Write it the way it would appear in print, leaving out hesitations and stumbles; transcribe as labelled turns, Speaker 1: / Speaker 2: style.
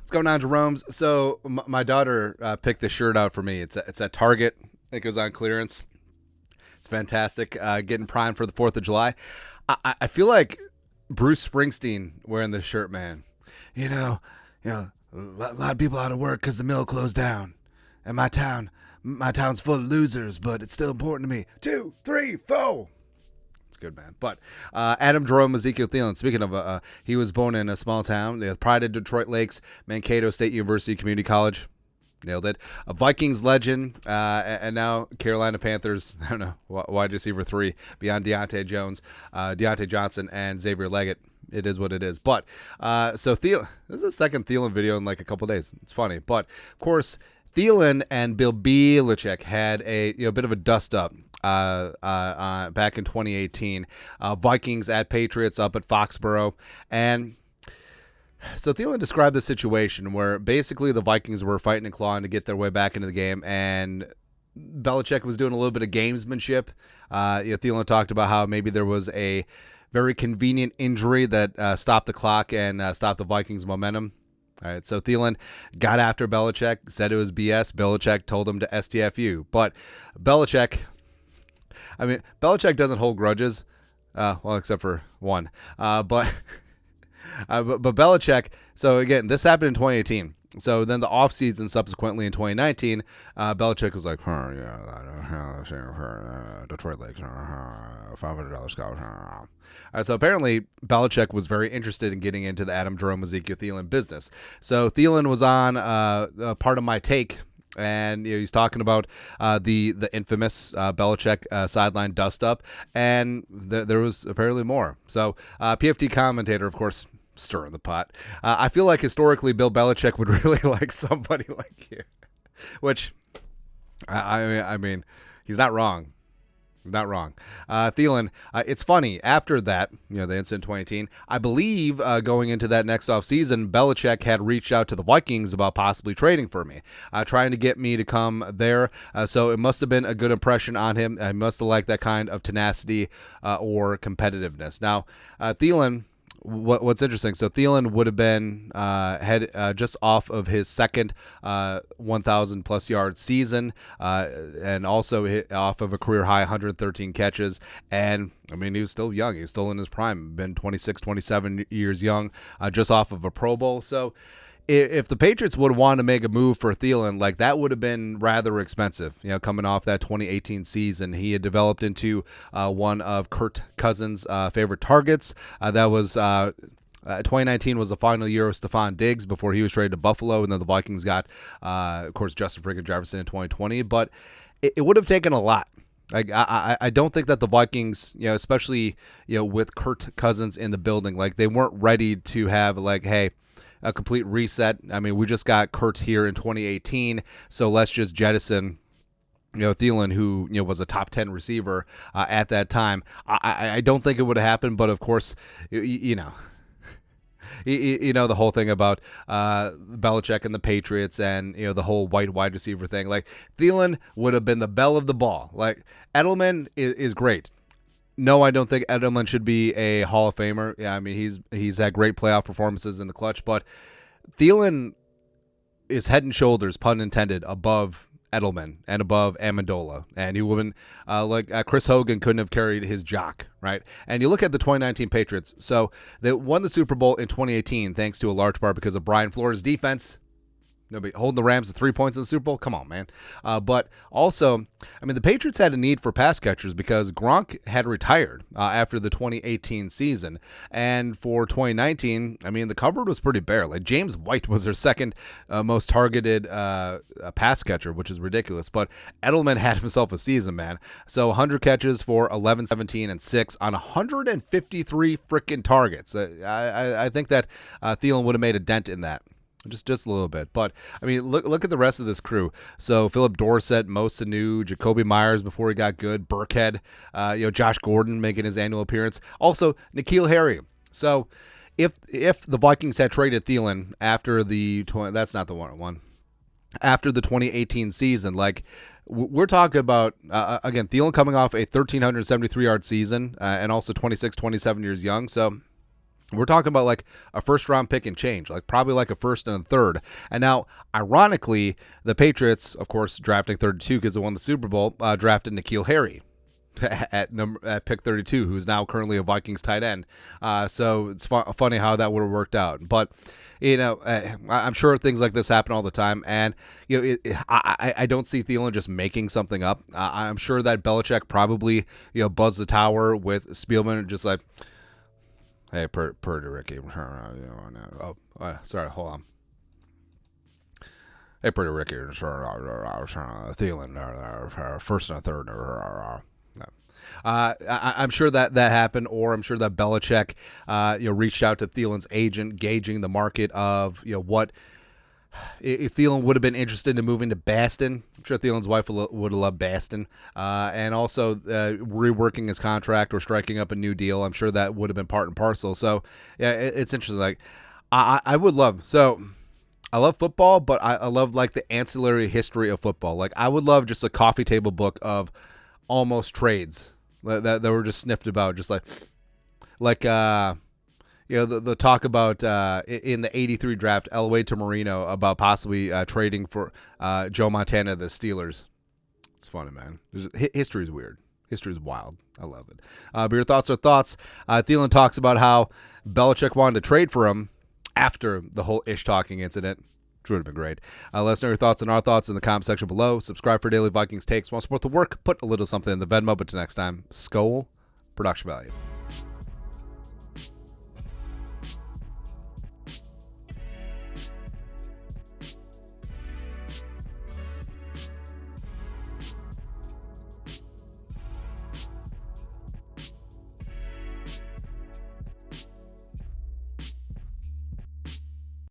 Speaker 1: What's going on, Jerome's? So my daughter picked this shirt out for me. It's at Target. It goes on clearance. It's fantastic. Getting primed for the 4th of July. I feel like Bruce Springsteen wearing this shirt, man. A lot of people out of work because the mill closed down. And my town's full of losers, but it's still important to me. 2, 3, 4. It's good, man. But Adam Jerome Ezekiel Thielen, speaking of, he was born in a small town, the pride of Detroit Lakes, Mankato State University Community College. Nailed it. A Vikings legend, and now Carolina Panthers, I don't know, wide receiver 3, beyond Deontay Johnson, and Xavier Leggett. It is what it is. But, so Thielen, this is the second Thielen video in like a couple days. It's funny. But, of course, Thielen and Bill Belichick had a bit of a dust-up back in 2018. Vikings at Patriots up at Foxborough. And so Thielen described the situation where basically the Vikings were fighting and clawing to get their way back into the game, and Belichick was doing a little bit of gamesmanship. Thielen talked about how maybe there was a very convenient injury that stopped the clock and stopped the Vikings' momentum. All right, so Thielen got after Belichick, said it was BS. Belichick told him to STFU. But Belichick doesn't hold grudges, except for one. But Belichick, so again, this happened in 2018. So then the offseason subsequently in 2019, Belichick was like, Detroit Lakes, $500 scholarship. All right, so apparently Belichick was very interested in getting into the Adam Jerome Ezekiel Thielen business. So Thielen was on part of my take, and he's talking about the infamous Belichick sideline dust-up, and there was apparently more. So PFT commentator, of course, stirring the pot. I feel like historically Bill Belichick would really like somebody like you, which I mean, he's not wrong. He's not wrong. Thielen, it's funny, after that, the incident in 2018, I believe going into that next offseason, Belichick had reached out to the Vikings about possibly trading for me, trying to get me to come there. So it must have been a good impression on him. I must have liked that kind of tenacity or competitiveness. Now, Thielen, what's interesting, so Thielen would have been just off of his second 1,000 plus yard season, and also hit off of a career high 113 catches. And I mean, he was still young. He was still in his prime, been 26, 27 years young, just off of a Pro Bowl. So if the Patriots would want to make a move for Thielen, like that would have been rather expensive, coming off that 2018 season. He had developed into one of Kirk Cousins' favorite targets. 2019 was the final year of Stephon Diggs before he was traded to Buffalo, and then the Vikings got, of course, Justin freaking Jefferson in 2020. But it would have taken a lot. Like I don't think that the Vikings, especially with Kirk Cousins in the building, like they weren't ready to have a complete reset. I mean, we just got Kurt here in 2018, so let's just jettison, Thielen, who was a top 10 receiver at that time. I don't think it would have happened, but of course, the whole thing about Belichick and the Patriots, and the whole white wide receiver thing. Like Thielen would have been the belle of the ball. Like Edelman is great. No, I don't think Edelman should be a Hall of Famer. Yeah, I mean, he's had great playoff performances in the clutch, but Thielen is head and shoulders, pun intended, above Edelman and above Amendola. And he would have been, Chris Hogan couldn't have carried his jock, right? And you look at the 2019 Patriots. So they won the Super Bowl in 2018 thanks to a large part because of Brian Flores' defense. Nobody holding the Rams to 3 points in the Super Bowl. Come on, man. But also, I mean, the Patriots had a need for pass catchers because Gronk had retired after the 2018 season. And for 2019, I mean, the cupboard was pretty bare. Like James White was their second most targeted pass catcher, which is ridiculous. But Edelman had himself a season, man. So 100 catches for 11, 17, and 6 on 153 freaking targets. I think that Thielen would have made a dent in that. Just a little bit. But, I mean, look at the rest of this crew. So, Philip Dorsett, Mo Sanu, Jacoby Myers before he got good, Burkhead, Josh Gordon making his annual appearance. Also, N'Keal Harry. So, if the Vikings had traded Thielen after that's not the one. After the 2018 season, like, we're talking about, again, Thielen coming off a 1,373-yard season and also 26, 27 years young. So, We're talking about like a first-round pick and change, like probably like a first and a third. And now, ironically, the Patriots, of course, drafting 32 because they won the Super Bowl, drafted N'Keal Harry at pick 32, who's now currently a Vikings tight end. So it's funny how that would have worked out. But I'm sure things like this happen all the time, and I don't see Thielen just making something up. I'm sure that Belichick probably buzzed the tower with Spielman, just like, hey, Purdy, Ricky. Oh, sorry, hold on. Hey, Purdy, Ricky. Thielen, first and a third. I'm sure that happened, or I'm sure that Belichick, reached out to Thielen's agent, gauging the market of what if Thielen would have been interested in moving to Boston. I'm sure Thielen's wife would have loved Boston, and also reworking his contract or striking up a new deal. I'm sure that would have been part and parcel. So yeah, it's interesting. Like I would love so. I love football, but I love like the ancillary history of football. Like I would love just a coffee table book of almost trades that were just sniffed about, just like the talk about in the 83 draft, Elway to Marino about possibly trading for Joe Montana, the Steelers. It's funny, man. History is weird. History is wild. I love it. But your thoughts are thoughts. Thielen talks about how Belichick wanted to trade for him after the whole ish talking incident. Which would have been great. Let us know your thoughts and our thoughts in the comment section below. Subscribe for daily Vikings takes. Want to support the work? Put a little something in the Venmo. But till next time, Skol, production value.